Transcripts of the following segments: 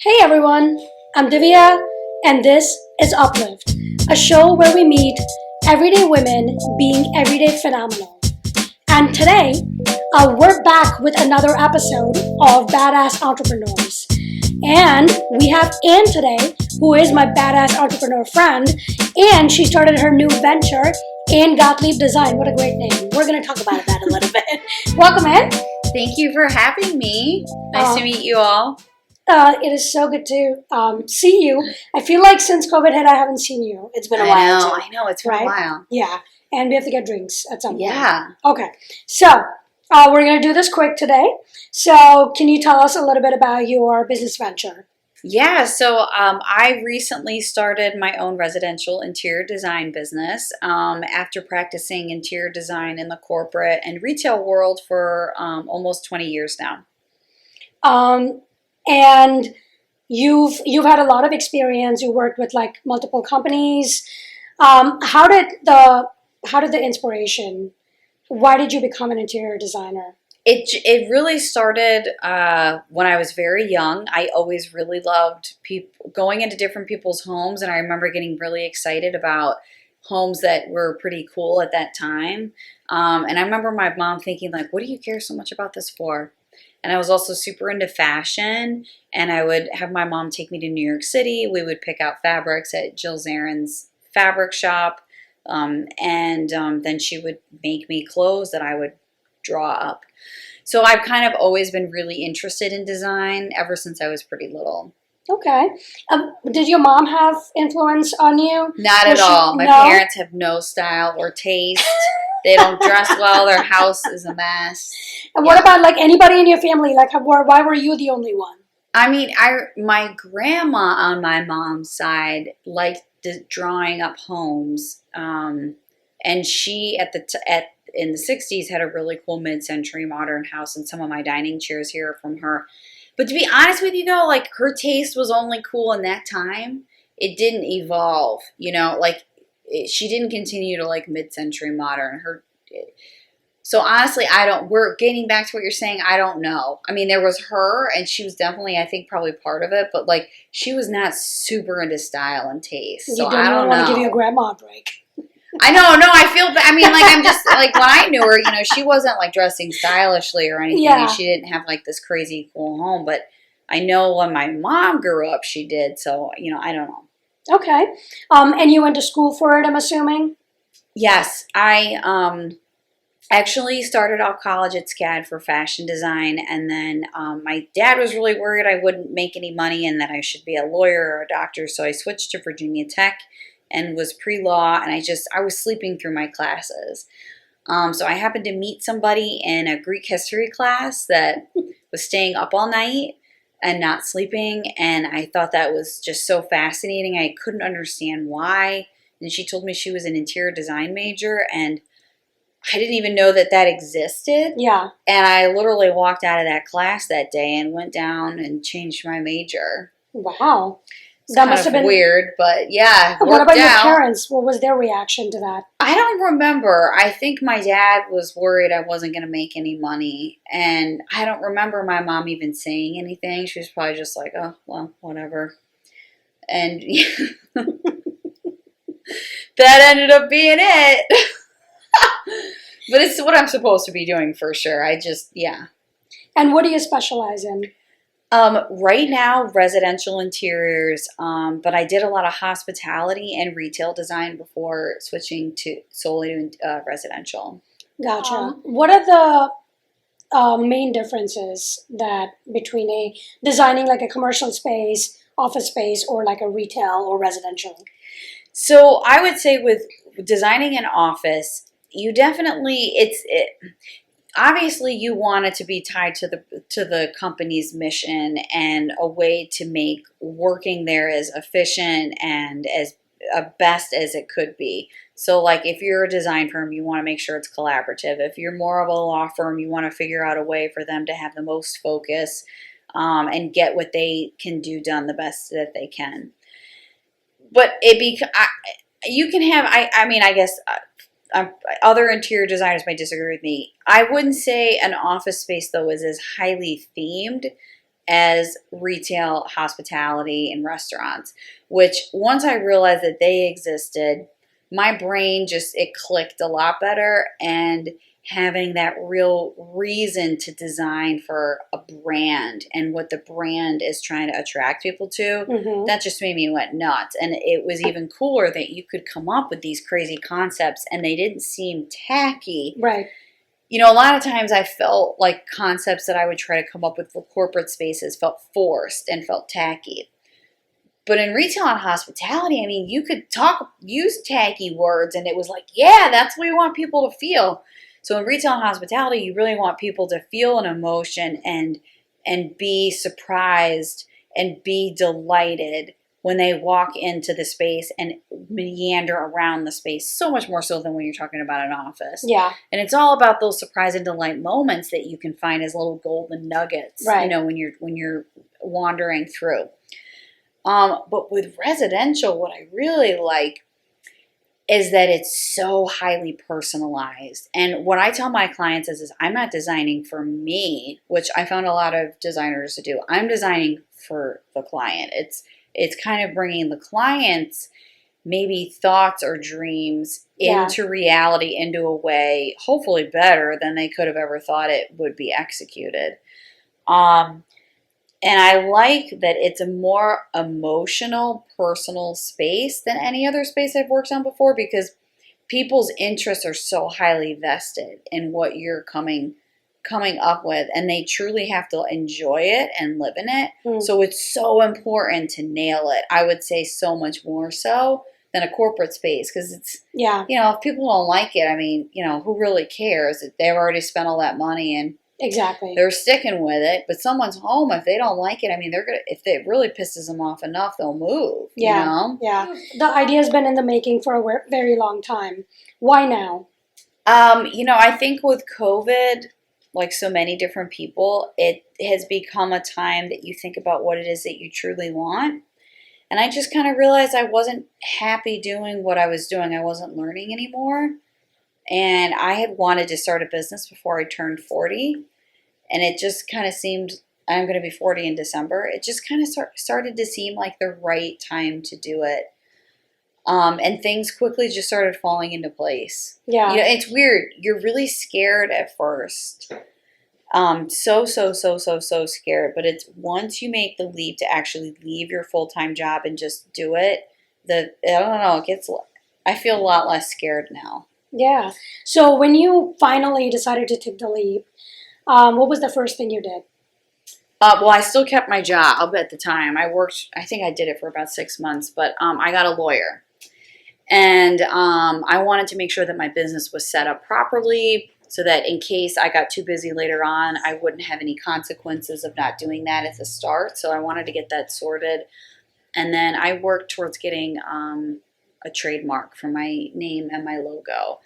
Hey everyone, I'm Divya and this is Uplift, a show where we meet everyday women being everyday phenomenal. And today, we're back with another episode of Badass Entrepreneurs. And we have Ann today, who is my badass entrepreneur friend, and she started her new venture, Ann Gottlieb Design. What a great name. We're going to talk about that a little bit. Welcome, Ann. Thank you for having me. Nice to meet you all. It is so good to see you. I feel like since COVID hit, I haven't seen you. It's been a while. I know. It's been a while. Yeah. And we have to get drinks at some point. Yeah. Okay. So, we're going to do this quick today. So, can you tell us a little bit about your business venture? Yeah. So, I recently started my own residential interior design business after practicing interior design in the corporate and retail world for almost 20 years now. And you've had a lot of experience. You worked with like multiple companies. How did the inspiration? Why did you become an interior designer? It really started when I was very young. I always really loved going into different people's homes, and I remember getting really excited about homes that were pretty cool at that time. And I remember my mom thinking like, "What do you care so much about this for?" And I was also super into fashion, and I would have my mom take me to New York City. We would pick out fabrics at Jill Zarin's fabric shop, and then she would make me clothes that I would draw up. So I've kind of always been really interested in design ever since I was pretty little. Okay. Did your mom have influence on you? Not at all. My parents have no style or taste. They don't dress well. Their house is a mess. And what about like anybody in your family? Like, why were you the only one? I mean, my grandma on my mom's side liked drawing up homes, and she in the 60s had a really cool mid-century modern house, and some of my dining chairs here are from her. But to be honest with you, though, like her taste was only cool in that time. It didn't evolve, she didn't continue to like mid-century modern. So honestly, we're getting back to what you're saying. I don't know. I mean, there was her, and she was definitely, I think, probably part of it, but like she was not super into style and taste. So I don't know. Want to give your grandma a break. I know, no, I feel, I mean, like, I'm just, like, when I knew her, she wasn't, like, dressing stylishly or anything, and she didn't have, like, this crazy cool home, but I know when my mom grew up, she did, so, I don't know. Okay. And you went to school for it, I'm assuming? Yes, I actually started off college at SCAD for fashion design, and then my dad was really worried I wouldn't make any money and that I should be a lawyer or a doctor, so I switched to Virginia Tech and was pre-law, and I was sleeping through my classes. So I happened to meet somebody in a Greek history class that was staying up all night and not sleeping, and I thought that was just so fascinating. I couldn't understand why, and she told me she was an interior design major, and I didn't even know that existed. Yeah. And I literally walked out of that class that day and went down and changed my major. Wow. That must have been weird, but yeah. What about your parents? What was their reaction to that? I don't remember. I think my dad was worried I wasn't going to make any money. And I don't remember my mom even saying anything. She was probably just like, oh, well, whatever. And that ended up being it. But it's what I'm supposed to be doing for sure. Yeah. And what do you specialize in? Right now, residential interiors, but I did a lot of hospitality and retail design before switching to solely to residential. Gotcha. What are the main differences between designing like a commercial space, office space, or like a retail or residential? So I would say with designing an office, you definitely obviously, you want it to be tied to the company's mission and a way to make working there as efficient and as best as it could be. So, like, if you're a design firm, you want to make sure it's collaborative. If you're more of a law firm, you want to figure out a way for them to have the most focus and get what they can do done the best that they can. But you can have, I guess. Other interior designers might disagree with me. I wouldn't say an office space, though, is as highly themed as retail, hospitality, and restaurants, which once I realized that they existed, my brain it clicked a lot better, and having that real reason to design for a brand and what the brand is trying to attract people to, that just made me went nuts. And it was even cooler that you could come up with these crazy concepts and they didn't seem tacky. Right. You know, a lot of times I felt like concepts that I would try to come up with for corporate spaces felt forced and felt tacky. But in retail and hospitality, I mean, you could use tacky words, and it was like, yeah, that's what we want people to feel. So in retail and hospitality, you really want people to feel an emotion and be surprised and be delighted when they walk into the space and meander around the space, so much more so than when you're talking about an office. Yeah. And it's all about those surprise and delight moments that you can find as little golden nuggets, right, you know, when you're wandering through. But with residential, what I really like is that it's so highly personalized. And what I tell my clients is I'm not designing for me, which I found a lot of designers to do. I'm designing for the client. It's kind of bringing the client's maybe thoughts or dreams into reality, into a way hopefully better than they could have ever thought it would be executed. And I like that it's a more emotional, personal space than any other space I've worked on before, because people's interests are so highly vested in what you're coming up with, and they truly have to enjoy it and live in it. So it's so important to nail it. I would say so much more so than a corporate space, because it's, you know, if people don't like it, I mean, you know, who really cares? They've already spent all that money and they're sticking with it. But someone's home, if they don't like it, I mean, they're gonna, if it really pisses them off enough, they'll move. You know? Yeah. The idea has been in the making for a very long time. Why now? You know, I think with COVID, like so many different people, it has become a time that you think about what it is that you truly want. And I just kind of realized I wasn't happy doing what I was doing. I wasn't learning anymore. And I had wanted to start a business before I turned 40. And it just kind of seemed, I'm going to be 40 in December. It just kind of started to seem like the right time to do it. And things quickly just started falling into place. Yeah. You know, it's weird. You're really scared at first. So scared. But it's once you make the leap to actually leave your full-time job and just do it, I don't know, I feel a lot less scared now. Yeah. So when you finally decided to take the leap, what was the first thing you did? Well, I still kept my job at the time. I think I did it for about 6 months, but I got a lawyer. And I wanted to make sure that my business was set up properly so that in case I got too busy later on, I wouldn't have any consequences of not doing that at the start. So I wanted to get that sorted. And then I worked towards getting a trademark for my name and my logo,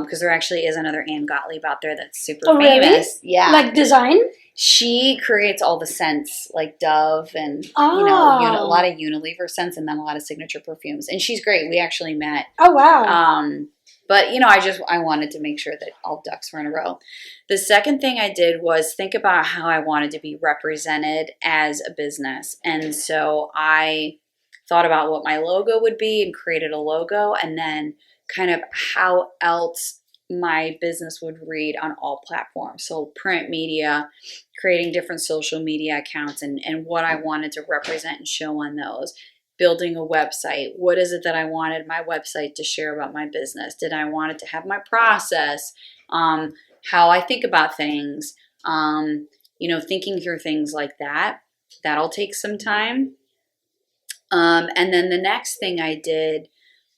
because there actually is another Ann Gottlieb out there that's super famous. Really? Yeah, like design. She creates all the scents, like Dove and you know, a lot of Unilever scents, and then a lot of signature perfumes. And she's great. We actually met. Oh wow. But you know, I wanted to make sure that all ducks were in a row. The second thing I did was think about how I wanted to be represented as a business, and so I thought about what my logo would be and created a logo, and then kind of how else my business would read on all platforms. So print media, creating different social media accounts, and what I wanted to represent and show on those. Building a website. What is it that I wanted my website to share about my business? Did I want it to have my process, how I think about things, you know, thinking through things like that. That'll take some time. And then the next thing I did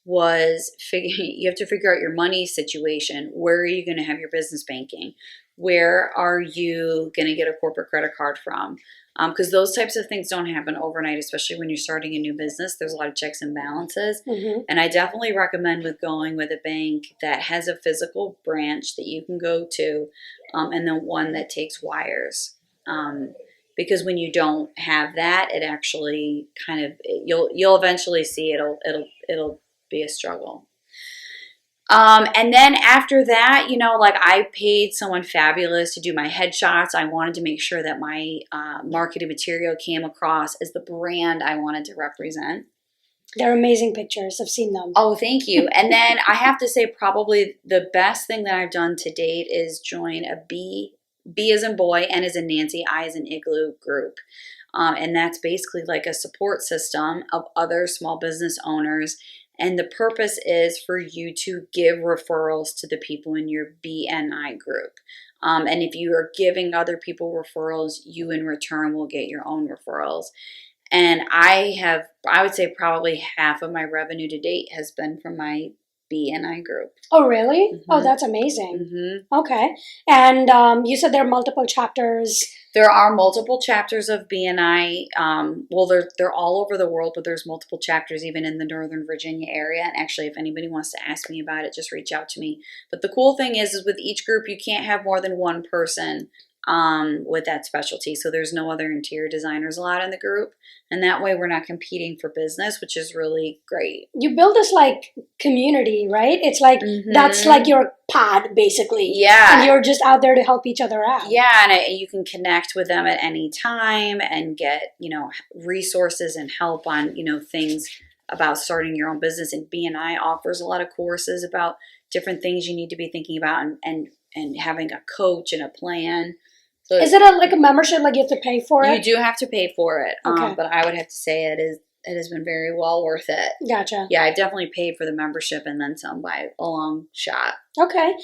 was you have to figure out your money situation. Where are you going to have your business banking? Where are you going to get a corporate credit card from? Because those types of things don't happen overnight, especially when you're starting a new business. There's a lot of checks and balances. And I definitely recommend going with a bank that has a physical branch that you can go to, and then one that takes wires. Because when you don't have that, it actually kind of, you'll eventually see it'll be a struggle. And then after that, you know, like I paid someone fabulous to do my headshots. I wanted to make sure that my marketing material came across as the brand I wanted to represent. They're amazing pictures. I've seen them. Oh, thank you. And then I have to say probably the best thing that I've done to date is join a B as in boy, N as in Nancy, I as in igloo group. And that's basically like a support system of other small business owners. And the purpose is for you to give referrals to the people in your BNI group. And if you are giving other people referrals, you in return will get your own referrals. And I would say probably half of my revenue to date has been from my BNI group. Oh, really? Mm-hmm. Oh, that's amazing. Mm-hmm. Okay. And you said there are multiple chapters. There are multiple chapters of BNI. Well, they're all over the world, but there's multiple chapters even in the Northern Virginia area. And actually, if anybody wants to ask me about it, just reach out to me. But the cool thing is with each group, you can't have more than one person with that specialty. So there's no other interior designers allowed in the group. And that way we're not competing for business, which is really great. You build this like community, right? It's like, that's like your pod basically. Yeah. And you're just out there to help each other out. Yeah. And you can connect with them at any time and get, you know, resources and help on, you know, things about starting your own business. And BNI offers a lot of courses about different things you need to be thinking about and having a coach and a plan. So is it like a membership, like you have to pay for it? You do have to pay for it, okay. But I would have to say it has been very well worth it. Gotcha. Yeah, I definitely paid for the membership and then some by a long shot. Okay.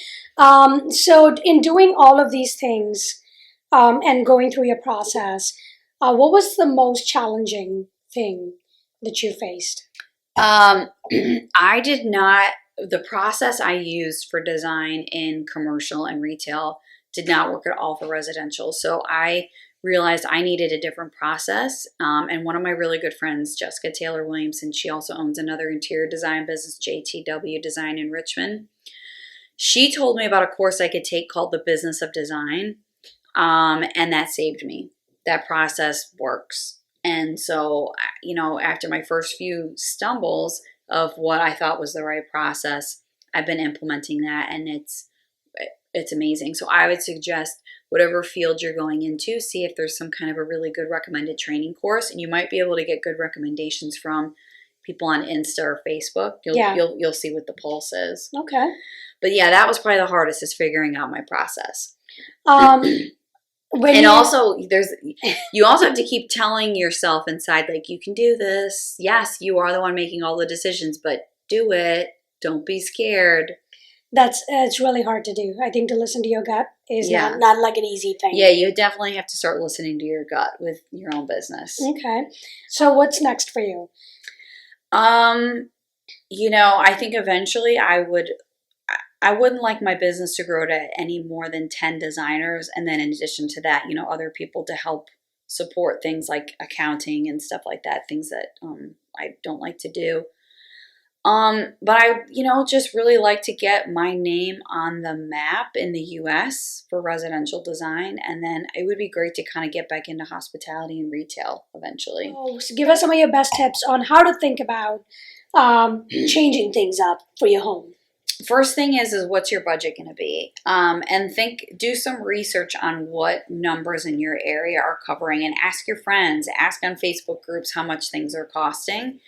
So in doing all of these things and going through your process, what was the most challenging thing that you faced? I did not, the process I used for design in commercial and retail did not work at all for residential. So I realized I needed a different process. And one of my really good friends, Jessica Taylor Williamson, she also owns another interior design business, JTW Design in Richmond. She told me about a course I could take called The Business of Design. And that saved me. That process works. And so, you know, after my first few stumbles of what I thought was the right process, I've been implementing that, and it's amazing. So I would suggest whatever field you're going into, see if there's some kind of a really good recommended training course, and you might be able to get good recommendations from people on Insta or Facebook. You'll see what the pulse is. Okay. But yeah, that was probably the hardest, is figuring out my process. You also have to keep telling yourself inside, like, you can do this. Yes, you are the one making all the decisions, but do it. Don't be scared. It's really hard to do. I think to listen to your gut is not like an easy thing. Yeah, you definitely have to start listening to your gut with your own business. Okay. So what's next for you? You know, I think eventually I wouldn't like my business to grow to any more than 10 designers. And then in addition to that, you know, other people to help support things like accounting and stuff like that, things that I don't like to do. But I, you know, just really like to get my name on the map in the US for residential design. And then it would be great to kind of get back into hospitality and retail eventually. Oh, so give us some of your best tips on how to think about changing things up for your home. First thing is what's your budget going to be? And do some research on what numbers in your area are covering, and ask your friends, ask on Facebook groups how much things are costing,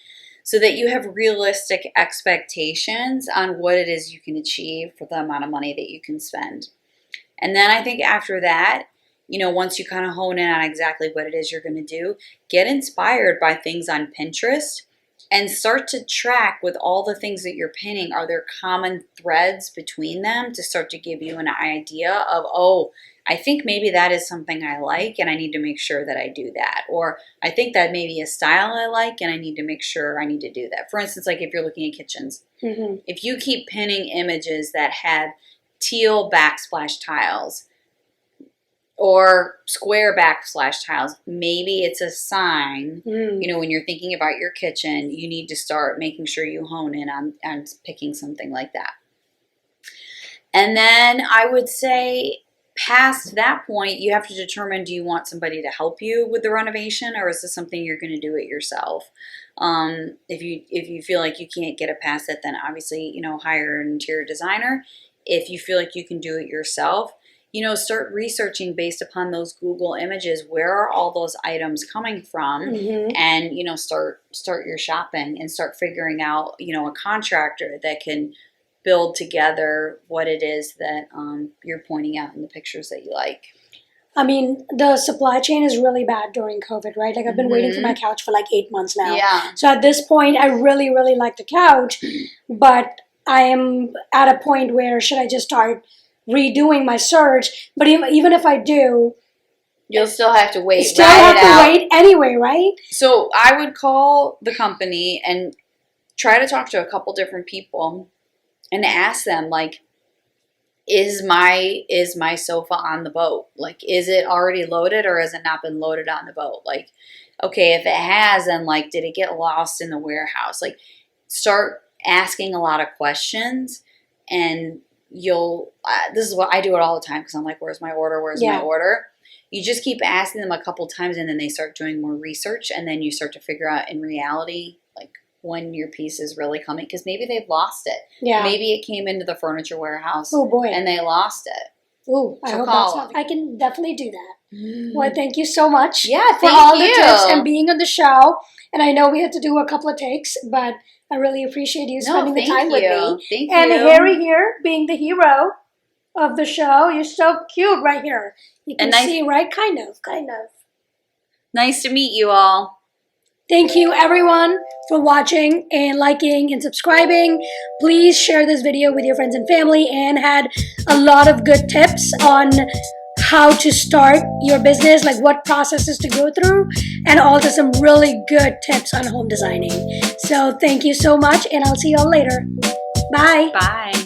so that you have realistic expectations on what it is you can achieve for the amount of money that you can spend. And then I think after that, you know, once you kind of hone in on exactly what it is you're going to do, get inspired by things on Pinterest and start to track with all the things that you're pinning. Are there common threads between them to start to give you an idea of, oh, I think maybe that is something I like and I need to make sure that I do that. Or I think that may be a style I like and I need to make sure I need to do that. For instance, like if you're looking at kitchens, if you keep pinning images that have teal backsplash tiles or square backsplash tiles, maybe it's a sign, you know, when you're thinking about your kitchen, you need to start making sure you hone in on picking something like that. And then I would say, past that point, you have to determine, do you want somebody to help you with the renovation, or is this something you're going to do it yourself? If you feel like you can't get it past it, then obviously, you know, hire an interior designer. If you feel like you can do it yourself, you know, start researching based upon those Google images. Where are all those items coming from? And, you know, start your shopping and start figuring out, you know, a contractor that can build together what it is that you're pointing out in the pictures that you like. I mean, the supply chain is really bad during COVID, right? Like, I've been waiting for my couch for like 8 months now. Yeah. So at this point, I really, really like the couch, but I am at a point where should I just start redoing my search? But even if I do, you'll still have to wait. Still have to wait anyway, right? So I would call the company and try to talk to a couple different people and ask them, like, is my sofa on the boat? Like, is it already loaded, or has it not been loaded on the boat? Like, okay, if it has, then like, did it get lost in the warehouse? Like, start asking a lot of questions, and you'll, this is what I do it all the time, because I'm like, where's my order? Where's my order? You just keep asking them a couple times, and then they start doing more research, and then you start to figure out in reality, like, when your piece is really coming, because maybe they've lost it. Yeah. Maybe it came into the furniture warehouse. Oh boy. And they lost it. Ooh, I hope that's not. I can definitely do that. Well, thank you so much. Yeah, for all the tips and being on the show. And I know we had to do a couple of takes, but I really appreciate you spending the time with me. Thank you. And Harry here, being the hero of the show. You're so cute right here. You can see, right? Kind of. Nice to meet you all. Thank you, everyone, for watching and liking and subscribing. Please share this video with your friends and family. Ann had a lot of good tips on how to start your business, like what processes to go through, and also some really good tips on home designing. So thank you so much, and I'll see you all later. Bye. Bye.